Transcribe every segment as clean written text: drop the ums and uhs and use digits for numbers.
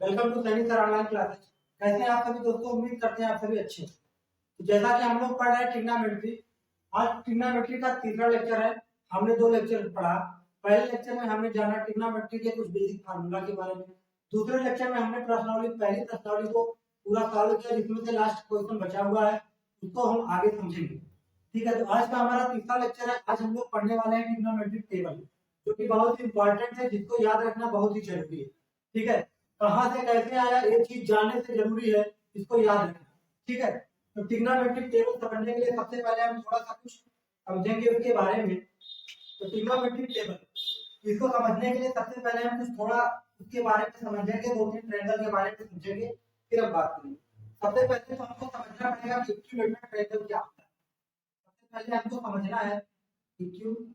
Welcome to सैनिक sir online classes. कैसे हैं आप सभी दोस्तों? उम्मीद करते हैं आप सभी अच्छे हैं। तो जैसा कि हम लोग पढ़ रहे हैं ट्रिग्नोमेट्री, आज ट्रिग्नोमेट्री का तीसरा लेक्चर है। हमने दो लेक्चर पढ़ा। पहले लेक्चर में हमने जाना ट्रिग्नोमेट्री के कुछ बेसिक फार्मूला के बारे में। दूसरे लेक्चर में हमने प्रश्नावली, पहली प्रश्नावली को पूरा सॉल्व किया, जिसमें से लास्ट क्वेश्चन बचा हुआ है, उसको हम आगे समझेंगे। ठीक है, तो आज का हमारा तीसरा लेक्चर है। आज हम लोग पढ़ने वाले हैं ट्रिग्नोमेट्रिक टेबल, जो कि बहुत ही इंपॉर्टेंट है, जिसको याद रखना बहुत ही जरूरी है। ठीक है, कहां से कैसे आया ये चीज जानने से जरूरी है, इसको याद रखना। ठीक है, तो ट्रिग्नोमेट्रिक टेबल समझने के लिए सबसे पहले हम थोड़ा सा कुछ समझेंगे उसके बारे में। तो ट्रिग्नोमेट्रिक टेबल इसको समझने के लिए सबसे पहले हम कुछ थोड़ा उसके बारे में समझेंगे, दो तीन ट्रायंगल के बारे में समझेंगे, फिर हम बात करेंगे। सबसे पहले तो हमको समझना पड़ेगा कि इक्विलेटरल ट्रायंगल क्या होता है। सबसे पहले हमको समझना है इक्विलेटरल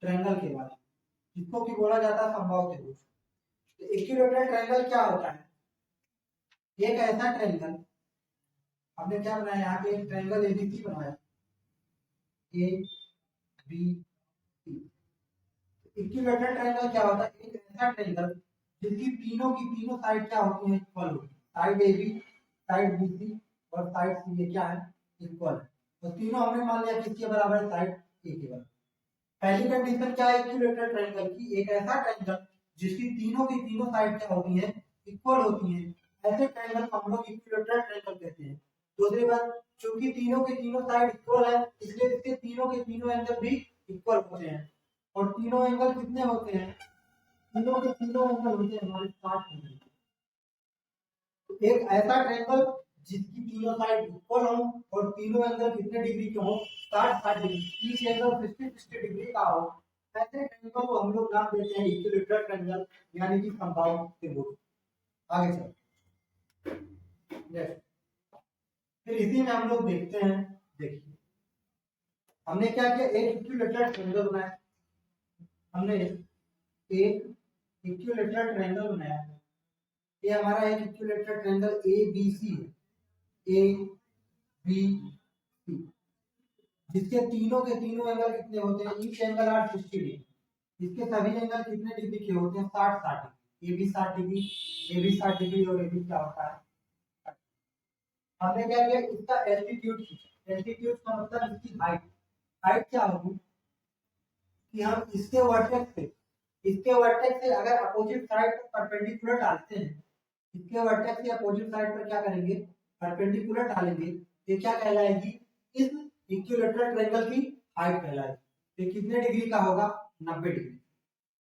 ट्रायंगल के बारे में, जिसको कि बोला जाता है समबाहु त्रिभुज। इक्विलेटरल ट्रायंगल क्या होता है? एक ऐसा ट्रायंगल, हमने क्या बनाया यहाँ पे, एक ट्रायंगल एबीसी बनाया, A B C. Equilateral triangle क्या होता है? एक ऐसा ट्रायंगल जिसकी तीनों की तीनों साइड क्या होती है? इक्वल होती है। Side A B, side B C और साइड सी, ये क्या है? इक्वल है। तो तीनों हमने मान लिया किसके बराबर? साइड ए के बराबर। पहली कंडीशन क्या है इक्विलेटरल ट्रायंगल की? एक ऐसा ट्रायंगल जिसकी तीनों की तीनों साइड क्या होती है? इक्वल होती है। ऐसे ट्रायंगल को हम लोग इक्विलेटरल ट्रायंगल कहते हैं। दूसरी बात, चूंकि तीनों की तीनों साइड इक्वल है, इसलिए इसके तीनों के तीनों एंगल भी इक्वल होते हैं। और तीनों एंगल कितने होते हैं? तीनों के तीनों एंगल होते हैं हमारे 60 डिग्री। एक ऐसा ट्रायंगल जिसकी तीनों साइड इक्वल हो और तीनों एंगल कितने डिग्री के हो? 60 डिग्री। ईच एंगल 60 डिग्री का हो, ऐसे ट्रायंगल को हम लोग नाम देते हैं इक्विलेटरल ट्रायंगल, यानी कि समबाहु त्रिभुज। आगे चलो, नेक्स्ट। फिर इसी में हम लोग देखते हैं, देखिए हमने क्या किया, एक इक्विलेटरल ट्रायंगल बनाया। हमने एक इक्विलेटरल ट्रायंगल बनाया। ये हमारा एक equilateral triangle A B C है, ए बी सी, जिसके तीनों के तीनों एंगल कितने होते हैं? Each angle are 60 degree. इसके सभी एंगल कितने डिग्री के होते हैं? 60 degree. A B 60 degree, A B 60 degree और ए बी क्या होता है? हमने क्या किया, इसका एल्टीट्यूड खींचा। एल्टीट्यूड का मतलब इसकी हाइट। हाइट क्या होगी कि हम इसके वर्टेक्स से अगर अपोजिट साइड पर परपेंडिकुलर डालते हैं, इसके वर्टेक्स से अपोजिट साइड पर क्या करेंगे? परपेंडिकुलर डालेंगे। ये क्या कहलाएगी? इस इक्विलेटरल ट्रायंगल की हाइट कहलाएगी। ये कितने डिग्री का होगा? 90 डिग्री।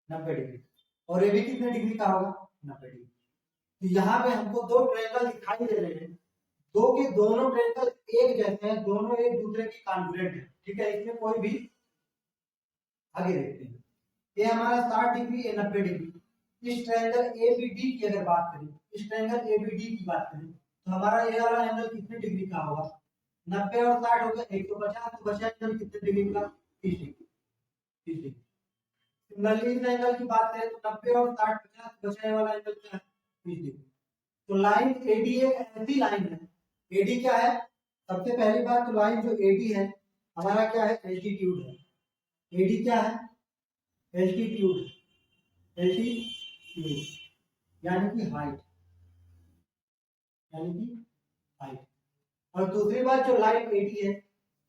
90 डिग्री। और ये भी कितने डिग्री का होगा? 90 डिग्री। तो यहाँ पे हमको दो ट्रायंगल दिखाई दे रहे हैं, दो के दोनों ट्रायंगल एक जैसे हैं, दोनों एक दूसरे के कॉन्ग्रुएंट है। ठीक है, इसमें कोई भी, आगे देखते हैं। ये हमारा 60 डिग्री, ये 90 डिग्री। इस ट्रायंगल एबीडी की अगर बात करें, इस ट्रायंगल एबीडी की बात करें, तो हमारा ये वाला एंगल कितने डिग्री का होगा? 90 और 60 हो गया 150, तो बचा एंगल कितने डिग्री का? 30 डिग्री। 30 डिग्री। सिमिलरली इस एंगल की बात करें तो 90 और 60 50, बचाने वाला एंगल क्या है? 30 डिग्री। तो लाइन एडी एक ऐसी लाइन है, एडी क्या है? सबसे पहली बात तो लाइन जो एडी है हमारा क्या है? एल्टीट्यूड है। एडी क्या है? एल्टीट्यूड। एल्टीट्यूड यानी कि हाइट, यानी कि हाइट। और दूसरी बात, जो लाइन एडी है,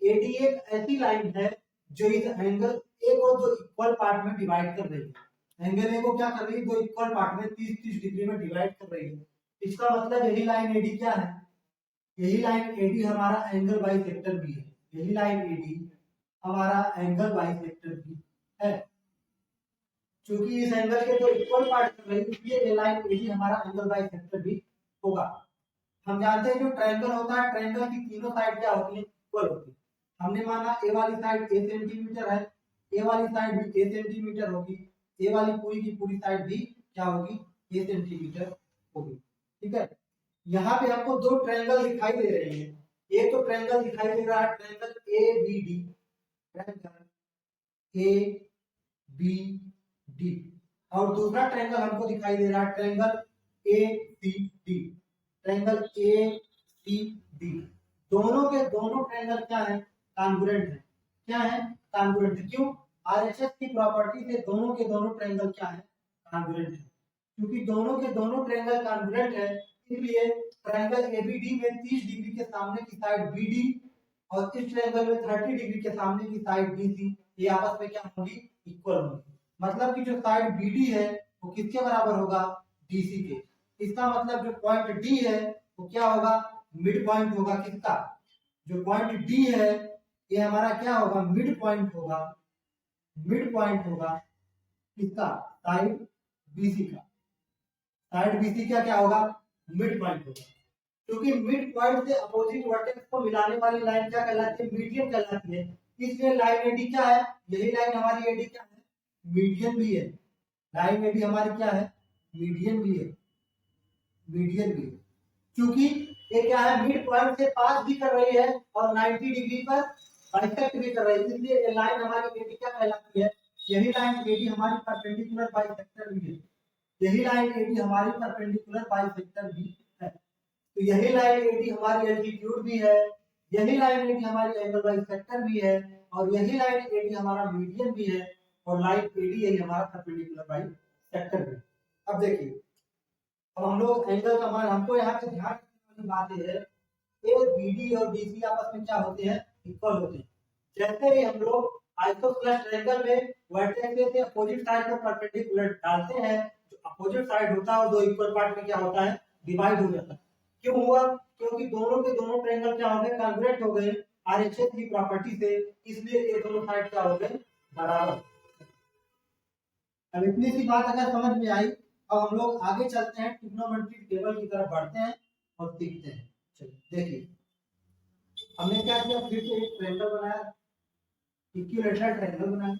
एडी एक ऐसी लाइन है जो इस एंगल ए को दो इक्वल पार्ट में डिवाइड कर रही है। एंगल ए को क्या कर रही है? दो इक्वल पार्ट में 30-30 डिग्री में डिवाइड कर रही है। इसका मतलब यही लाइन एडी क्या है? यही लाइन एडी हमारा एंगल बाइसेक्टर भी है। यही लाइन एडी हमारा एंगल बाइसेक्टर भी है। क्योंकि इस एंगल के जो इक्वल पार्ट कर रही है, इसलिए ये लाइन एडी हमारा एंगल बाइसेक्टर भी होगा। हम जानते हैं जो ट्रायंगल होता है, ट्रायंगल की तीनों साइड क्या होती है? इक्वल होती है। हमने माना ए वाली साइड ए सेंटीमीटर है, ए वाली साइड भी ए सेंटीमीटर होगी, ए वाली पूरी की पूरी साइड भी क्या होगी? ए सेंटीमीटर होगी। ठीक है, यहाँ पे हमको दो ट्रायंगल दिखाई दे रहे हैं। एक तो ट्रायंगल दिखाई दे रहा है triangle A B D, triangle A B D, और दूसरा ट्रायंगल हमको दिखाई दे रहा है triangle A C D. Triangle A C D, दोनों के दोनों ट्रायंगल क्या है? कॉन्ग्रुएंट है। क्या है? कॉन्ग्रुएंट। क्यों? आरएचएस की प्रॉपर्टी से दोनों के दोनों ट्रायंगल क्या है? कॉन्ग्रुएंट है। क्योंकि दोनों के दोनों ट्रायंगल कॉन्ग्रुएंट है, इसलिए ट्रायंगल एबीडी में 30 डिग्री के सामने की साइड बीडी और इस ट्रायंगल में 30 डिग्री के सामने की साइड बीसी ये आपस में क्या होंगी, इक्वल होंगी। मतलब कि जो साइड बीडी है वो किसके बराबर होगा, डीसी के। इसका मतलब जो पॉइंट डी है वो क्या होगा, मिड पॉइंट होगा किसका, जो पॉइंट डी है ये हमारा क्या होगा, मिड पॉइंट होगा, मिड पॉइंट होगा किसका, साइड बीसी का। साइड बीसी का क्या होगा, मिड पॉइंट होगा। क्योंकि मिड पॉइंट से अपोजिट वर्टेक्स को मिलाने वाली लाइन क्या कहलाती है, मीडियन कहलाती है। इसलिए लाइन एडी क्या है, यही लाइन हमारी एडी क्या है, मीडियन भी है। लाइन एडी हमारी क्या है, मीडियन भी है, मीडियन भी है। क्योंकि ये क्या है, मिड पॉइंट से पास भी कर रही है और 90 डिग्री पर बाइसेक्ट भी कर रही है, इसलिए ये लाइन हमारी एडी क्या कहलाती है, यही लाइन एडी हमारी परपेंडिकुलर बाइसेक्टर भी है। यही लाइन एडी हमारी परपेंडिकुलर बाइसेक्टर भी है। तो यही लाइन एडी हमारी एल्टीट्यूड भी है, यही लाइन एडी हमारी एंगल बाइसेक्टर भी है, और यही लाइन एडी हमारा मीडियन भी है, और लाइन एडी यही हमारा परपेंडिकुलर बाइसेक्टर भी। अब देखिए, अब हम लोग एंगल का मान, हमको यहाँ पे ध्यान रखने वाली बात है, ए बीडी और डीसी आपस में क्या होते हैं, इक्वल होते हैं। जैसे ही हम लोग आइसोसेलेस ट्रायंगल में वर्टेक्स से अपोजिट साइड पर परपेंडिकुलर डालते हैं, जो अपोजिट साइड होता है वो दो इक्वल पार्ट में क्या होता है, डिवाइड हो जाता है। क्यों हुआ, क्योंकि दोनों के दोनों ट्रायंगल क्या हो गए, कॉन्ग्रुएंट हो गए आरएचएस की प्रॉपर्टी से, इसलिए ये दोनों साइड क्या हो गए, बराबर। अब इतनी सी बात अगर समझ में आई, अब हम लोग आगे चलते हैं, ट्रिग्नोमेट्रिक टेबल की तरफ बढ़ते हैं और सीखते हैं। चलिए देखिए, हमने क्या किया, फिर से एक ट्रायंगल बनाया, इक्विलैटरल ट्रायंगल बनाया,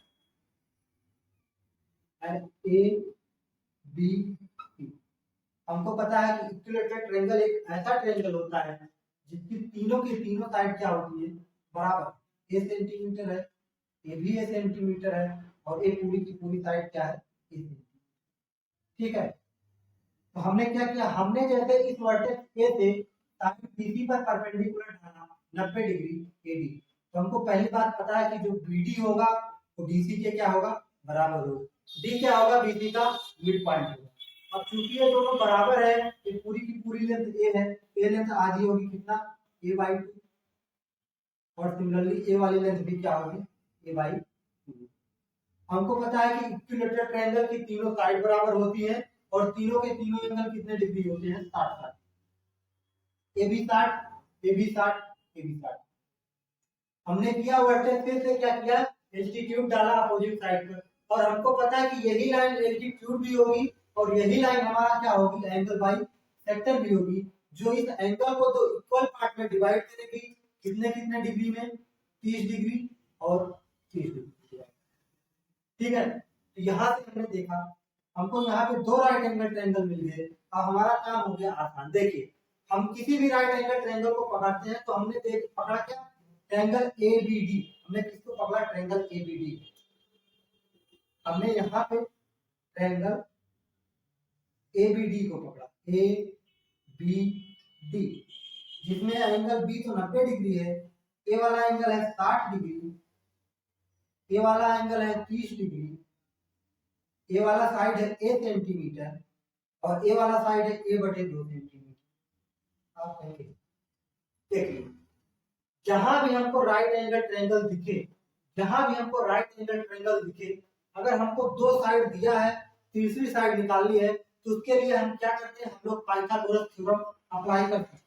ए बी सी। हमको पता है कि इक्विलैटरल ट्रायंगल एक ऐसा ट्रायंगल होता है जिसकी तीनों की तीनों साइड क्या होती है, बराबर। ए सेंटीमीटर है, ए भी ए सेंटीमीटर है, और ए पूरी की पूरी साइड क्या है, ए सेंटीमीटर। ठीक है, तो हमने क्या किया, हमने जैसे इस वर्टेक्स ए से साइड बीसी पर परपेंडिकुलर डाला 90 डिग्री एडी, तो हमको पहली बात पता है कि जो बीडी होगा वो डीसी के क्या होगा, बराबर होगा। डी क्या होगा, बीसी का मिड पॉइंट होगा। अब चूंकि ये दोनों बराबर है, ये पूरी की पूरी लेंथ ए है, ए लेंथ आधी होगी कितना, a/2, और सिमिलरली ए वाली लेंथ भी क्या होगी, a/2। हमको पता है कि इक्विलैटरल ट्रायंगल की तीनों साइड बराबर होती है, और तीनों के तीनों एंगल कितने डिग्री होते हैं, 60-60। ए भी 60, ए भी 60, ए भी 60। हमने किया वर्टेक्स से क्या किया, एल्टीट्यूड डाला अपोजिट साइड पर, और हमको पता है कि यही लाइन एल्टीट्यूड भी होगी, और यही लाइन हमारा क्या होगी, एंगल बाइसेक्टर भी होगी, जो इस एंगल को दो इक्वल पार्ट में डिवाइड करेगी, कितने कितने डिग्री में, 30 डिग्री और 30 डिग्री। ठीक है, तो यहाँ से हमने देखा, हमको यहाँ पे दो राइट एंगल ट्रायंगल मिल गए। अब हमारा काम हो गया आसान। देखिए, हम किसी भी राइट एंगल ट्रायंगल को पकड़ते हैं, तो हमने पकड़ा क्या, ट्रायंगल एबीडी। हमने किसको पकड़ा, ट्रायंगल एबीडी। हमने यहाँ पे ट्रायंगल एबीडी को पकड़ा, ए बी डी, जिसमें एंगल बी तो 90 डिग्री है, ए वाला एंगल है 60 डिग्री, ए वाला एंगल है 30 डिग्री, ए वाला साइड है ए सेंटीमीटर, और ए वाला साइड है a/2 सेंटीमीटर। आप कहेंगे, देखिए, जहां भी हमको राइट एंगल ट्रायंगल दिखे, जहां भी हमको राइट एंगल ट्रायंगल दिखे, अगर हमको दो साइड दिया है, तीसरी साइड निकालनी है, तो उसके लिए हम क्या करते हैं, हम लोग पाइथागोरस थ्योरम अप्लाई कर सकते हैं।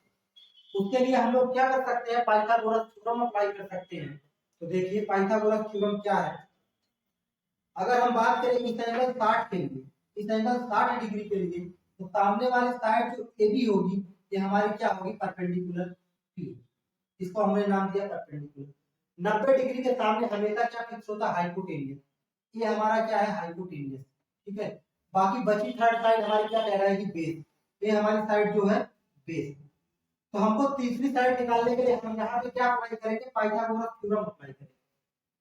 उसके लिए हम लोग क्या कर सकते हैं, पाइथागोरस थ्योरम अप्लाई कर सकते हैं। तो देखिए, पाइथागोरस थ्योरम क्या है, अगर हम बात करें इस एंगल 60 के लिए, इस एंगल 60 डिग्री के लिए, तो सामने वाली साइड जो AB होगी, ये हमारी क्या होगी, परपेंडिकुलर P। इसको हमने नाम दिया परपेंडिकुलर। 90 डिग्री के सामने हमेशा क्या फिक्स होता है, हाइपोटेनियस। ये हमारा क्या है, हाइपोटेनियस। ठीक है, बाकी बची थर्ड साइड हमारी क्या कह रहा है कि बेस। ये हमारी साइड जो है बेस। तो हमको तीसरी साइड निकालने के लिए हम यहाँ पे क्या अप्लाई करेंगे, पाइथागोरस थ्योरम अप्लाई करेंगे।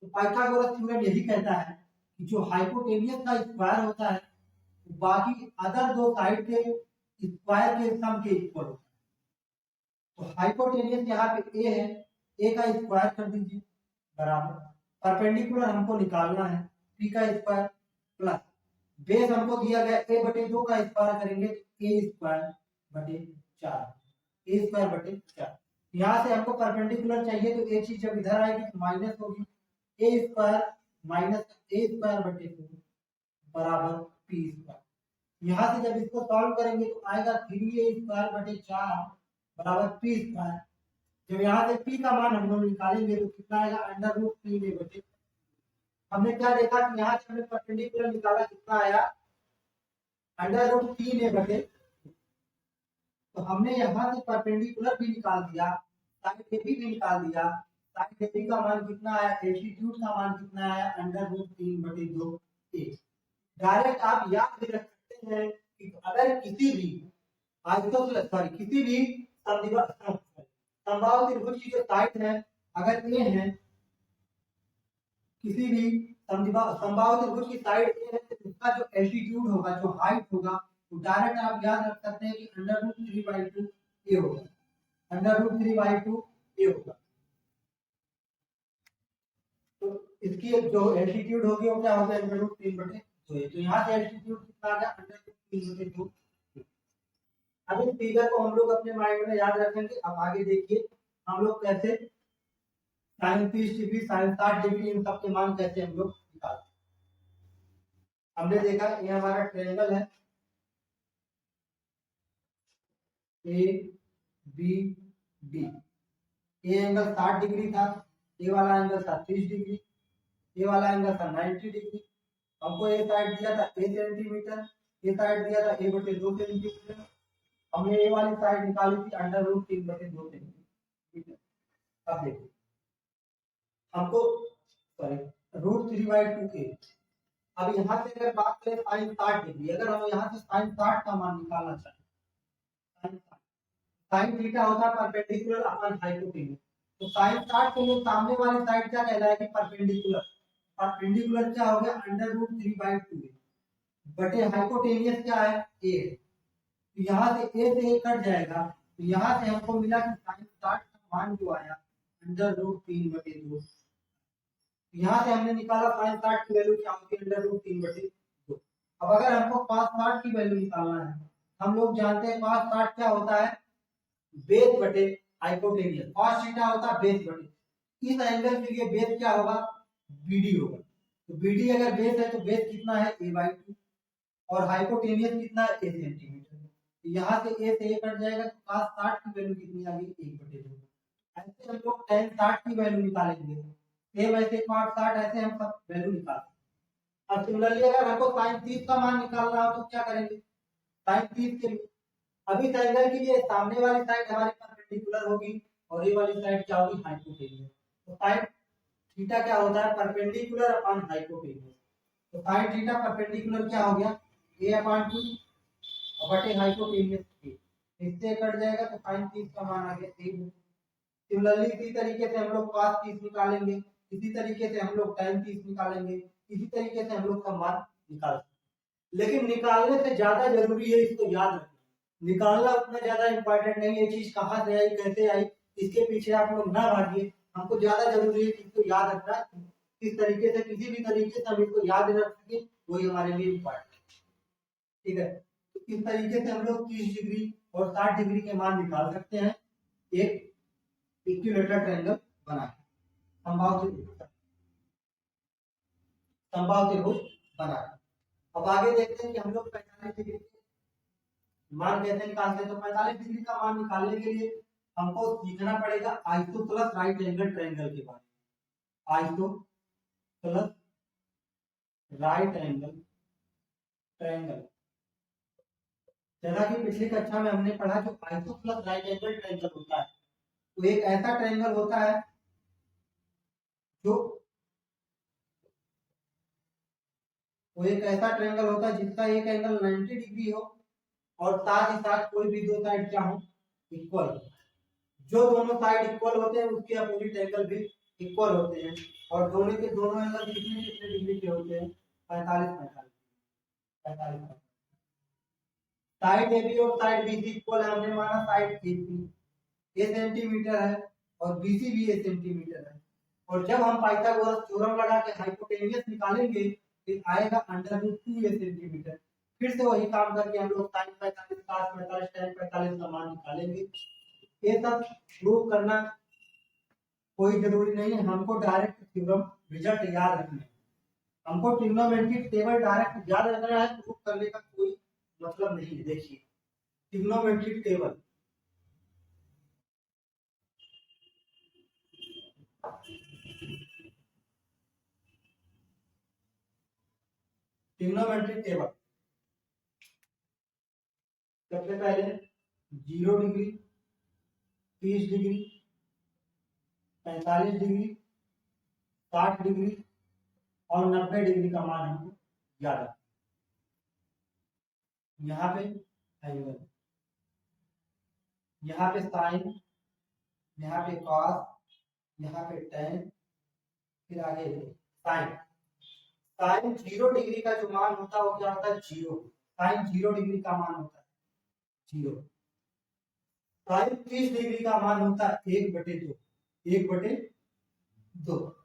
तो पाइथागोरस थ्योरम यही कहता है कि जो हाइपोटेनियस का स्क्वायर होता है, बाकी अदर दो साइड के स्क्वायर के सम के इक्वल होता है। तो हाइपोटेनियस यहाँ पे ए है, ए का स्क्वायर कर दीजिए, बराबर परपेंडिकुलर हमको निकालना है, पी का स्क्वायर प्लस बेस हमको दिया गया ए बटे 2 का स्क्वायर करेंगे तो ए स्क्वायर बटे 4, ए स्क्वायर बटे 4। यहाँ से हमको परपेंडिकुलर चाहिए तो ये चीज जब इधर आएगी तो माइनस होगी, ए स्क्वायर माइनस ए स्क्वायर बटे 2 बराबर पी स्क्वायर। यहाँ से जब इसको सॉल्व करेंगे तो आएगा 3a स्क्वायर बटे 4 बराबर पी स्क्वायर। जब यहाँ से पी का मान हम लोग निकालेंगे तो कितना आएगा, अंडर रूट 3a बटे, हमने क्या देखा कि यहाँ से हमने परपेंडिकुलर निकाला, कितना आया, अंडर रूट 3a बटे, तो हमने यहाँ से परपेंडिकुलर भी निकाल दिया, साइड ए भी निकाल दिया, साइड ए का मान कितना आया, एल्टीट्यूड का मान कितना आया, अंडर रूट 3 बटे 2a। डायरेक्ट आप याद भी रख सकते हैं कि अगर किसी भी आइसोसेलेस किसी भी समबाहु त्रिभुज की जो साइड है अगर ए है, किसी भी समबाहु त्रिभुज की साइड ए है तो उसका जो एल्टीट्यूड होगा, जो हाइट होगा, तो डायरेक्ट आप याद रख सकते हैं कि अंडर रूट 3/2 ए होगा, अंडर रूट 3/2 ए होगा। तो इसकी जो एल्टीट्यूड होगी वो क्या होगा, अंडर रूट 3 बटे 2। तो यहाँ से एल्टीट्यूड कितना आ गया, अंडर रूट 3 बटे 2। अब इस फिगर को हम लोग अपने माइंड में याद रखेंगे। अब आगे देखिए हम लोग कैसे साइन 30 डिग्री, साइन 60 डिग्री, इन सब के मान कैसे हम लोग निकालते हैं। हमने देखा ये हमारा ट्रायंगल है A B D, A angle 60 degree था, ए वाला एंगल था 30 डिग्री, ए वाला एंगल था 90 डिग्री। हमको ए साइड दिया था ए सेंटीमीटर, ए साइड दिया था ए बटे 2 सेंटीमीटर, हमने ए वाली साइड निकाली थी अंडर रूट 3 बटे 2 सेंटीमीटर। अब देखिए हमको रूट 3/2a। अब यहाँ से अगर बात करें साइन 60 डिग्री, अगर हम यहाँ से साइन 60 का मान निकालना चाहें, साइन थीटा होता है परपेंडिकुलर अपन हाइपोटेन्यूज, तो साइन 60 के लिए सामने वाली साइड क्या कहलाएगी, परपेंडिकुलर। परपेंडिकुलर क्या हो गया, अंडर रूट 3/2a बटे हाइपोटेनियस क्या है, a है। तो यहाँ से a से a कट जाएगा, तो यहाँ से हमको मिला कि साइन 60 का मान जो आया अंडर रूट 3 बटे 2। यहाँ से हमने निकाला साइन 60 की वैल्यू क्या होती है, अंडर रूट 3 बटे 2। अब अगर हमको cos 60 की वैल्यू निकालना है, हम लोग जानते हैं cos 60 क्या होता है, बेस बटे हाइपोटेनियस। cos थीटा होता है बेस बटे, इस एंगल के लिए बेस क्या होगा, BD होगा। तो BD अगर बेस है तो बेस कितना है, a/2, और हाइपोटेनियस कितना है, a सेंटीमीटर। तो यहाँ से a से a कट जाएगा, तो cos 60 की वैल्यू कितनी आ गई, 1/2। ऐसे हम लोग tan 60 की वैल्यू निकालेंगे, सेम ऐसे cos 60 ऐसे हम सब वैल्यू निकालते हैं। अब सिमिलरली अगर हमको sin 30 का मान निकालना हो तो क्या करेंगे, sin 30 के लिए अभी इस एंगल के लिए सामने वाली साइड हमारे परपेंडिकुलर होगी और ये वाली साइड क्या होगी, हाइपोटेनियस। तो sin थीटा क्या होता है, परपेंडिकुलर अपॉन हाइपोटेनियस। तो sin थीटा परपेंडिकुलर क्या हो गया, a/2 बटे हाइपोटेनियस a, इससे कट जाएगा तो sin 30 का मान आ गया 1। सिमिलरली इसी तरीके से हम लोग cos 30 निकालेंगे, इसी तरीके से हम लोग tan 30 निकालेंगे, इसी तरीके से हम लोग का मान निकाल सकते। लेकिन निकालने से ज्यादा जरूरी है, इसको याद रखना, निकालना उतना ज्यादा इंपॉर्टेंट नहीं है। चीज कहाँ से आई, कैसे आई, इसके पीछे आप लोग ना भागिए, हमको ज्यादा जरूरी है कि इसको याद रखना, किस तरीके से, किसी भी तरीके से हम इसको याद रख सके, वही हमारे लिए इम्पोर्टेंट है। ठीक है, तो इस तरीके से हम लोग 30 डिग्री और 60 डिग्री के मान निकाल सकते हैं एक इक्विलेटरल ट्रायंगल बना के, समबाहु त्रिभुज बना के। अब आगे देखते हैं कि हम लोग 45 डिग्री मान कैसे निकालते हैं। तो 45 डिग्री का मान निकालने के लिए हमको सीखना पड़ेगा आइसोसेलेस राइट एंगल ट्रायंगल के बारे में। आइसोसेलेस राइट एंगल ट्रायंगल, जैसा कि पिछली कक्षा में हमने पढ़ा, जो आइसोसेलेस राइट एंगल ट्रायंगल होता है वो एक ऐसा ट्रायंगल होता है जो जिसका एक एंगल 90 डिग्री हो और साथ ही साथ कोई भी दो साइड क्या हो, इक्वल हो। जो दोनों साइड इक्वल होते हैं उसके अपोजिट एंगल भी इक्वल होते हैं, और दोनों के दोनों एंगल कितने कितने डिग्री के होते हैं, 45 साइड ए बी और साइड बी सी इक्वल है। हमने माना side A B a centimetre है और बी सी भी ए सेंटीमीटर है, और जब हम पाइथागोरस थ्योरम लगा के हाइपोटेनियस निकालेंगे फिर आएगा अंडर रूट 2 ये सेंटीमीटर। फिर से वही काम करके हम लोग साइन 45 cos 45 tan 45 का मान निकालेंगे। ये सब प्रूव करना कोई जरूरी नहीं है, हमको डायरेक्ट थ्योरम रिजल्ट याद रखना है। हमको ट्रिग्नोमेट्रिक टेबल डायरेक्ट याद रखना है, प्रूव करने का कोई मतलब नहीं है। देखिए ट्रिग्नोमेट्रिक टेबल, ट्रिग्नोमेट्रिक टेबल सबसे पहले 0 डिग्री, 30 डिग्री, 45 डिग्री, 60 डिग्री और 90 डिग्री का मान हमको याद रखना। यहाँ पे एंगल, यहाँ पे साइन, यहाँ पे कॉस, यहाँ पे टेन, फिर आगे साइन। साइन 0 डिग्री का जो मान होता है वो क्या होता है, 0। साइन 0 डिग्री का मान होता है 0। साइन 30 डिग्री का मान होता है 1/2, 1/2।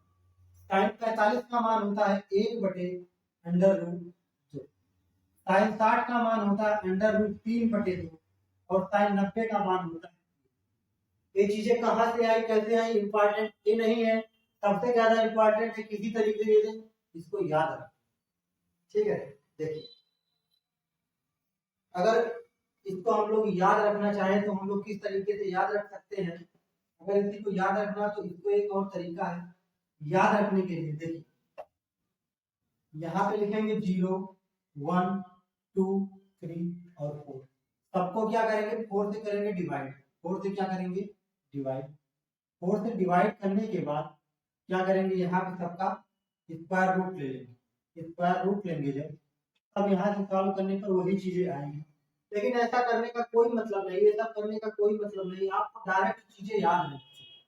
साइन 45 का मान होता है 1/√2। साइन 60 का मान होता है √3/2 और साइन 90 का मान होता है। ये चीजें कहाँ से आई, कैसे आई, इंपॉर्टेंट ये नहीं है, सबसे ज्यादा इंपॉर्टेंट है किसी तरीके से इसको याद रखें। ठीक है, देखिए अगर इसको हम लोग याद रखना चाहें तो हम लोग किस तरीके से याद रख सकते हैं। अगर इसी को याद रखना तो इसको एक और तरीका है याद रखने के लिए। देखिए यहाँ पे लिखेंगे 0, 1, 2, 3 और 4। सबको क्या करेंगे, 4 से करेंगे डिवाइड। 4 से क्या करेंगे, डिवाइड। 4 से डिवाइड करने के बाद क्या करेंगे, यहाँ पे सबका स्क्वायर रूट ले लेंगे। स्क्वायर रूट लेंगे जब, तब यहाँ से सॉल्व करने पर वही चीजें आएंगी। लेकिन ऐसा करने का कोई मतलब नहीं, ऐसा करने का कोई मतलब नहीं। आपको डायरेक्ट चीजें याद रखनी चाहिए,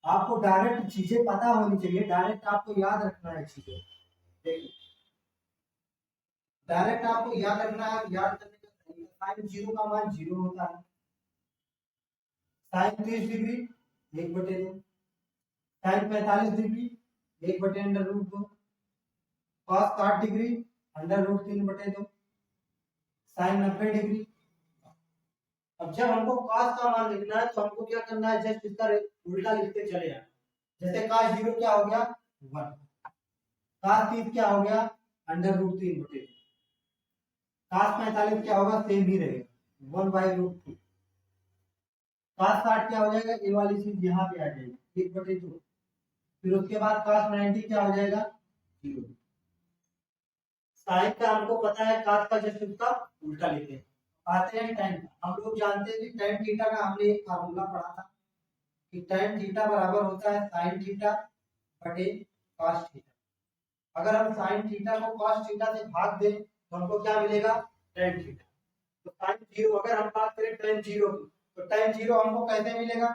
आपको डायरेक्ट चीजें पता होनी चाहिए, डायरेक्ट आपको याद रखना है चीजें। देखिए डायरेक्ट आपको याद रखना है, याद करने का तरीका, साइन 0 का मान 0 होता है। Sine 30 degree 1/2, sine 45 degree 1/√2, cos 60 degree √3/2, sine 90 degree. अब जब हमको cos का मान लिखना है तो हमको क्या करना है, जस्ट इसका उल्टा लिखते चले जाना। जैसे cos 0 क्या हो गया 1, cos 30 क्या हो गया √3/2, cos 45 क्या होगा सेम ही रहेगा 1/√2, cos 60 क्या हो जाएगा, ये वाली चीज यहाँ पे आ जाएगी 1/2। फिर उसके बाद cos 90 क्या हो जाएगा 0। साइन का हमको पता है, cos का जस्ट उसका उल्टा लिखते हैं। आते हैं tan का। हम लोग जानते हैं कि tan थीटा का हमने एक फार्मूला पढ़ा था कि tan थीटा बराबर होता है sin थीटा बटे cos थीटा। अगर हम sin थीटा को cos थीटा से भाग दें तो हमको क्या मिलेगा, tan थीटा। तो sin 0, अगर हम बात करें tan 0 की, तो tan 0 हमको कैसे मिलेगा,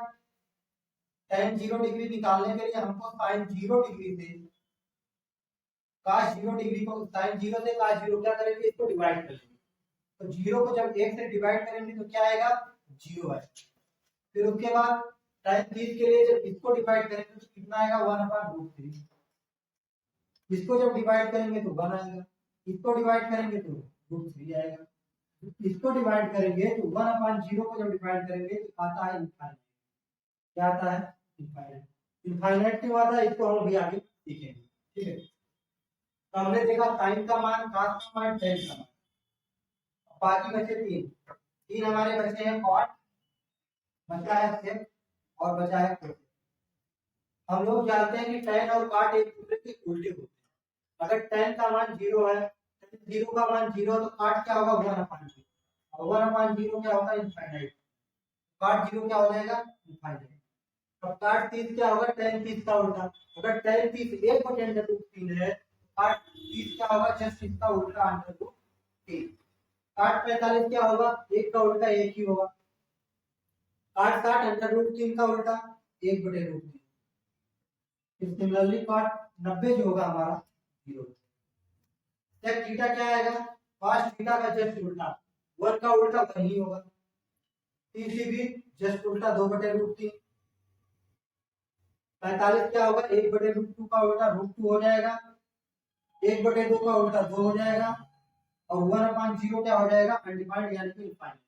tan 0 डिग्री निकालने के लिए हमको sin 0 डिग्री से cos 0 डिग्री को, sin 0 से cos 0 क्या करेंगे, इसको डिवाइड कर लेंगे। तो 0 को जब 1 से डिवाइड करेंगे तो क्या आएगा 0 है। फिर उसके बाद tan 30 के लिए जब इसको डिवाइड करेंगे तो कितना आएगा 1/√3। इसको जब डिवाइड करेंगे तो 1 आएगा, इसको डिवाइड करेंगे तो √3 आएगा, इसको डिवाइड करेंगे तो 1/0 को जब डिवाइड करेंगे तो आता है इनफाइनाइट। क्या आता है, इनफाइनाइट। इनफाइनाइट क्यों आता है इसको हम भी आगे सीखेंगे। ठीक है, तो हमने देखा साइन का मान, cos का मान, tan का मान। बाकी बचे 3 हमारे बचे हैं, cot, बचा है sec और बचा है cosec। हम लोग जानते हैं कि tan और cot एक दूसरे के उल्टे होते हैं। अगर tan का मान 0 है, tan 0 का मान 0 तो cot क्या होगा 1/0 और 1/0 क्या होगा इनफाइनाइट। cot 0 क्या हो जाएगा इनफाइनाइट। अब cot 30 क्या होगा, tan 30 का उल्टा। अगर tan 30 1/√3 है, cot 30 क्या होगा, जस्ट इसका उल्टा √3। cot 45 क्या होगा, एक का उल्टा एक ही होगा। cot 60 √3 का उल्टा 1/√3। सिमिलरली cot 90 जो होगा हमारा 0। sec थीटा क्या आएगा, cos थीटा का जस्ट उल्टा, 1 का उल्टा 1 ही होगा। 30 डिग्री जस्ट उल्टा 2/√3। 45 क्या होगा, 1/√2 का उल्टा √2 हो जाएगा। 1/2 का उल्टा 2 हो जाएगा और 1/0 क्या हो जाएगा, अनडिफाइंड यानी कि इनफाइनाइट।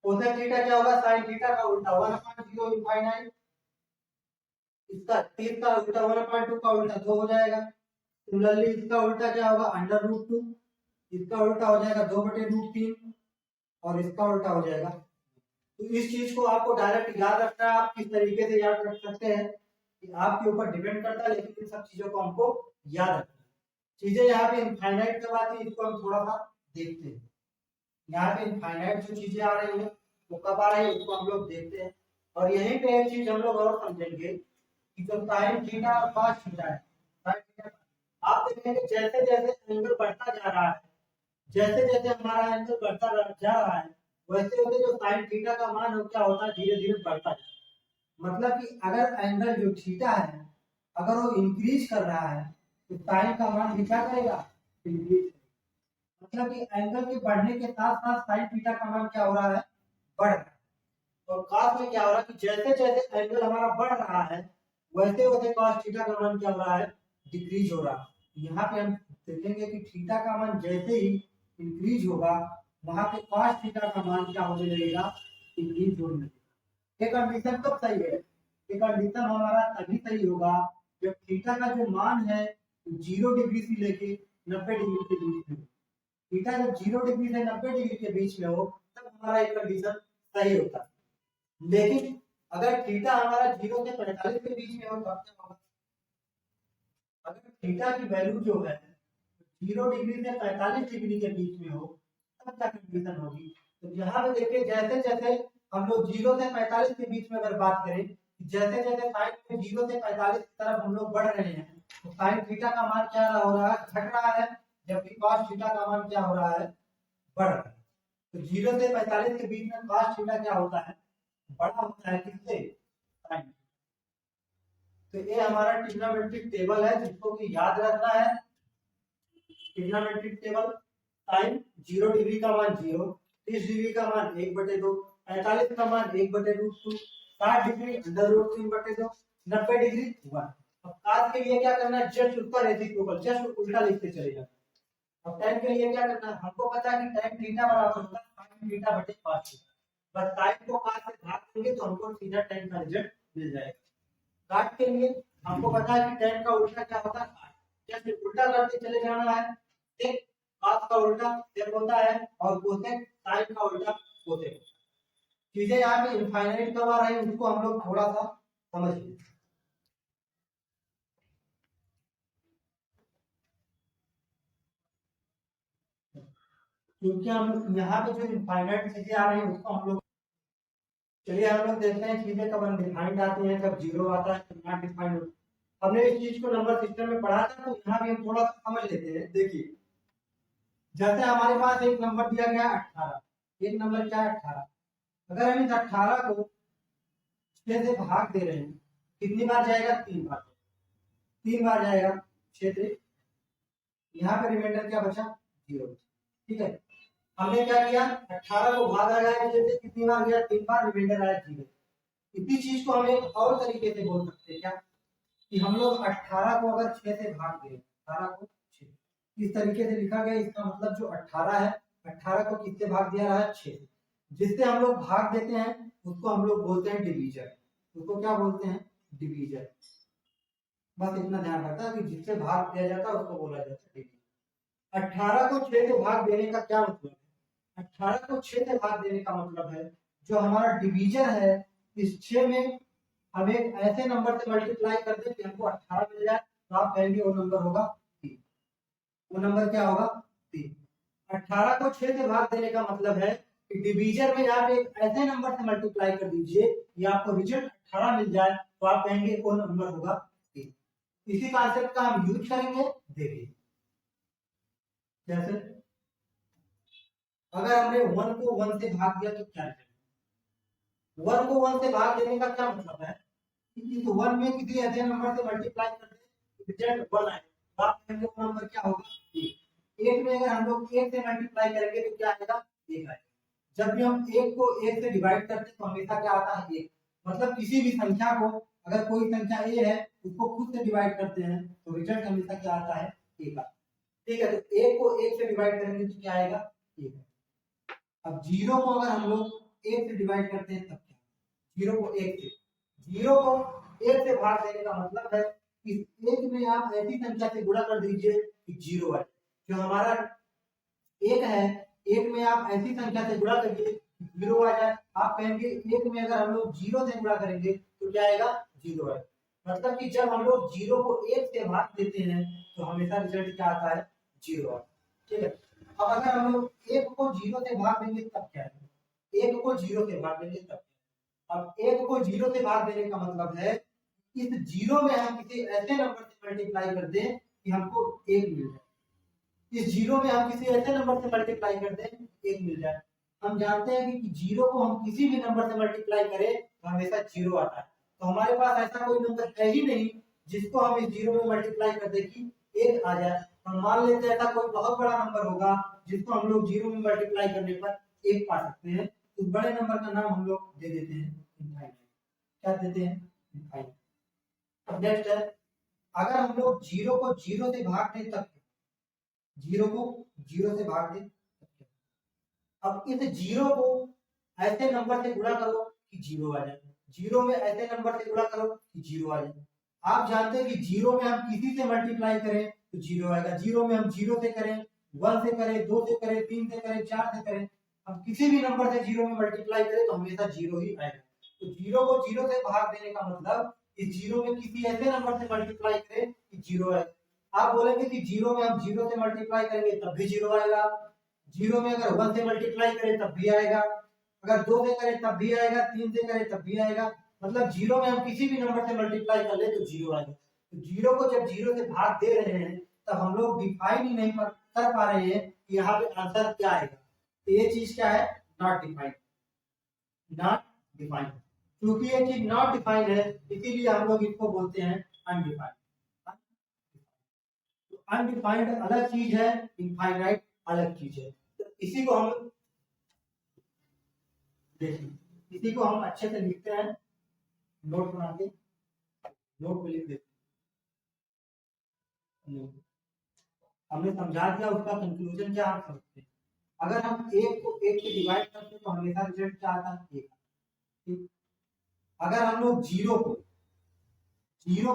कोसेक थीटा क्या होगा, साइन थीटा का उल्टा 1/0 इनफाइनाइट। इसका 3 का उल्टा 1/2 का उल्टा 2 हो जाएगा। सिमिलरली इसका उल्टा क्या होगा, √2। इसका उल्टा हो जाएगा 2/√3 और इसका उल्टा हो जाएगा। तो इस चीज को आपको डायरेक्ट याद रखना है। आप किस तरीके से याद रख सकते हैं कि आपके ऊपर डिपेंड करता है, लेकिन इन सब चीजों को हमको याद रखना है। चीजें यहाँ पे इनफाइनाइट कब आती है, इसको हम थोड़ा सा देखते हैं। यहाँ पे इनफाइनाइट जो चीजें आ रही है वो कब आ रही है, उसको हम लोग देखते हैं। और यहीं पे एक चीज हम लोग और समझेंगे कि जो साइन थीटा और कॉस थीटा है, साइन थीटा आप देखेंगे जैसे जैसे एंगल बढ़ता जा रहा है, जैसे जैसे हमारा एंगल बढ़ता जा रहा है, वैसे वैसे जो साइन थीटा का मान हो क्या होता है, धीरे धीरे बढ़ता जाता है। मतलब कि अगर एंगल जो थीटा है अगर वो इंक्रीज कर रहा है तो साइन का मान भी क्या करेगा, इंक्रीज। मतलब कि एंगल के बढ़ने के साथ साथ साइन थीटा का मान क्या हो रहा है, बढ़ रहा है। और कॉस में क्या हो रहा है कि जैसे जैसे एंगल हमारा बढ़ रहा है वैसे वैसे कॉस थीटा का मान क्या हो रहा है, डिक्रीज हो रहा है। यहाँ पे हम देखेंगे कि थीटा का मान जैसे ही इंक्रीज होगा वहां पे कॉस थीटा का मान क्या होने लगेगा, इंक्रीज होने लगेगा। ये कंडीशन कब सही है, ये कंडीशन हमारा तभी सही होगा जब थीटा का जो मान है 0 डिग्री से लेके 90 डिग्री के बीच में। थीटा जब 0 डिग्री से 90 डिग्री के बीच में हो तब हमारा एक कंडीशन सही होता है। लेकिन अगर थीटा हमारा 0 से 45 के बीच में हो तब क्या होगा, अगर थीटा की वैल्यू जो है 0 डिग्री से 45 डिग्री के बीच में हो तब क्या कंडीशन होगी। तो यहाँ पे देखिए जैसे जैसे हम लोग 0 से 45 के बीच में अगर बात करें, जैसे जैसे साइन में 0 से 45 की तरफ हम लोग बढ़ रहे हैं तो साइन थीटा का मान क्या हो रहा है, घट रहा है, जबकि कॉस थीटा का मान क्या हो रहा है, बढ़ रहा है। तो 0 से 45 के बीच में कॉस थीटा क्या होता है, बड़ा होता है, किससे, साइन। तो ये हमारा ट्रिग्नोमेट्रिक टेबल है जिसको कि याद रखना है। ट्रिग्नोमेट्रिक टेबल, साइन 0 डिग्री का मान 0, 30 डिग्री का मान 1/2, 45 का मान 1/√2, 60 डिग्री √3/2, 90 डिग्री 1। अब cos के लिए क्या करना है, जस्ट उसका रेसिप्रोकल, जस्ट उल्टा लिखते चले जाना। अब tan के लिए क्या करना है, हमको पता है कि tan थीटा बराबर होता है sin थीटा बटे cos थीटा। बस sin को cos से भाग देंगे तो हमको सीधा tan का रिजल्ट मिल जाएगा। काट के लिए हमको पता है कि tan का उल्टा क्या होता है, जैसे उल्टा करते चले जाना है। ठीक, cos का उल्टा sec होता है और cosec sin का उल्टा cosec। चीजें यहाँ पे इनफाइनाइट कब आ रही है उसको हम लोग थोड़ा सा समझ लें। क्योंकि हम यहाँ पे जो इनफाइनाइट चीजें आ रही है उसको हम लोग, चलिए हम लोग देखते हैं चीजें कब अनडिफाइंड आती हैं, कब जीरो आता है, कब नॉट डिफाइंड होता है। हमने इस चीज को नंबर सिस्टम में पढ़ा था, तो यहाँ भी हम थोड़ा सा समझ लेते हैं। देखिए जैसे हमारे पास एक नंबर दिया गया 18, एक नंबर क्या है 18। अगर हम इस 18 को 6 से भाग दे रहे हैं कितनी बार जाएगा, 3 बार, 3 बार जाएगा 6 से, यहाँ पे रिमाइंडर क्या बचा, 0। ठीक है, हमने क्या किया, 18 को भागा गया 6 से, कितनी बार गया, 3 बार, रिमाइंडर आया 0। इसी चीज को हम एक और तरीके से बोल सकते हैं क्या, कि हम लोग 18 को अगर 6 से भाग दें, 18 को 6 इस तरीके से लिखा गया, इसका मतलब जो 18 है 18 को किससे भाग दिया रहा है, 6 से। जिससे हम लोग भाग देते हैं उसको हम लोग बोलते हैं डिवीजर, उसको क्या बोलते हैं, डिवीजर। बस इतना ध्यान रखता है कि जिससे भाग दिया जाता है उसको बोला जाता है डिवीजर। 18 को 6 से भाग देने का क्या मतलब है, 18 को 6 से भाग देने का मतलब है जो हमारा डिवीजर है इस 6 में हम एक ऐसे नंबर से मल्टीप्लाई कर दें कि हमको 18 मिल जाए, तो आप कहेंगे वो नंबर होगा 3। वो नंबर क्या होगा, 3। 18 को 6 से भाग देने का मतलब है कि डिवीजर में आप एक ऐसे नंबर से मल्टीप्लाई कर दीजिए कि आपको रिजल्ट 18 मिल जाए, तो आप कहेंगे वो नंबर होगा 3। इसी कॉन्सेप्ट का हम यूज करेंगे। देखिए जैसे अगर हमने 1 को 1 से भाग दिया तो क्या करेंगे, 1 को 1 से भाग देने का क्या मतलब है, इस 1 में किसी ऐसे नंबर से मल्टीप्लाई कर दे रिजल्ट 1 आए, तो आप कहेंगे वो नंबर क्या होगा, 1। 1 में अगर हम लोग 1 से मल्टीप्लाई करेंगे तो क्या आएगा, 1 आएगा। जब भी हम 1 को 1 से डिवाइड करते हैं तो हमेशा क्या आता है, 1। मतलब किसी भी संख्या को, अगर कोई संख्या a है उसको खुद से डिवाइड करते हैं तो रिजल्ट हमेशा क्या आता है, एक आता है। ठीक है, तो एक को एक से डिवाइड करेंगे तो क्या आएगा, एक। अब जीरो को अगर हम लोग एक से डिवाइड करते हैं तब क्या, जीरो को एक से, जीरो को एक से भाग देने का मतलब है कि एक में आप ऐसी संख्या से गुणा कर दीजिए कि जीरो आए। जो हमारा एक है, एक में आप ऐसी संख्या से गुणा करिए जीरो आ जाए। आप कहेंगे एक में अगर हम लोग जीरो से गुणा करेंगे तो क्या आएगा, जीरो आए। मतलब कि जब हम लोग जीरो को एक से भाग देते हैं तो हमेशा रिजल्ट क्या आता है, जीरो आता है। ठीक है, अब अगर हम लोग एक को जीरो से भाग देंगे तब क्या है, एक को जीरो से भाग देंगे तब। अब एक को जीरो से भाग देने का मतलब है इस जीरो में हम किसी ऐसे नंबर से मल्टीप्लाई कर दें कि हमको एक मिल जाए। इस जीरो में हम किसी ऐसे नंबर से मल्टीप्लाई कर दें एक मिल जाए। हम जानते हैं कि जीरो को हम किसी भी नंबर से मल्टीप्लाई करें तो हमेशा जीरो आता है। तो हमारे पास ऐसा कोई नंबर है ही नहीं जिसको हम इस जीरो में मल्टीप्लाई कर दें कि एक आ जाए। हम मान लेते हैं ऐसा कोई बहुत बड़ा नंबर होगा जिसको हम लोग जीरो में मल्टीप्लाई करने पर एक पा सकते हैं। उस बड़े नंबर का नाम हम लोग दे देते हैं इनफाइनाइट। क्या देते हैं, इनफाइनाइट। अब नेक्स्ट है, अगर हम लोग जीरो को जीरो से भाग दें तब, जीरो को जीरो से भाग दें। अब इस जीरो को ऐसे नंबर से गुणा करो कि जीरो आ जाए, जीरो में ऐसे नंबर से गुणा करो कि जीरो आ जाए। आप जानते हैं कि जीरो में हम किसी से मल्टीप्लाई करें तो जीरो आएगा। जीरो में हम जीरो से करें, वन से करें, दो से करें, तीन से करें, चार से करें, हम किसी भी नंबर से जीरो में मल्टीप्लाई करें तो हमेशा जीरो ही आएगा। तो जीरो को जीरो से भाग देने का मतलब इस जीरो में किसी ऐसे नंबर से मल्टीप्लाई करें कि जीरो आएगा। आप बोलेंगे कि जीरो में हम जीरो से मल्टीप्लाई करेंगे तब भी जीरो आएगा, जीरो में अगर वन से मल्टीप्लाई करें तब भी आएगा, अगर दो से करें तब भी आएगा, तीन से करें तब भी आएगा। मतलब जीरो में हम किसी भी नंबर से मल्टीप्लाई कर ले तो जीरो आएगा। तो जीरो को जब जीरो से भाग दे रहे हैं तब हम लोग डिफाइन ही नहीं कर पा रहे हैं कि यहाँ पे आंसर क्या आएगा। तो ये चीज क्या है, नॉट डिफाइंड, नॉट डिफाइंड। क्योंकि ये चीज नॉट डिफाइंड है इसीलिए हम लोग इसको बोलते हैं अनडिफाइंड। तो अनडिफाइंड अलग चीज है, इनफाइनाइट अलग चीज है। तो इसी को हम देखिए, इसी को हम अच्छे से लिखते हैं, नोट बना के, नोट में लिख देते हैं। हमने समझा दिया, उसका कंक्लूजन क्या हम समझते हैं। अगर हम एक को एक से डिवाइड करते हैं तो हमेशा रिजल्ट क्या आता है, एक। ठीक, अगर हम लोग जीरो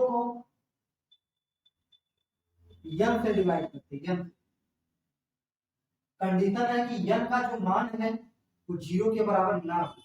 को यन से डिवाइड करते हैं, यन, कंडीशन है कि यन का जो मान है वो जीरो के बराबर ना हो।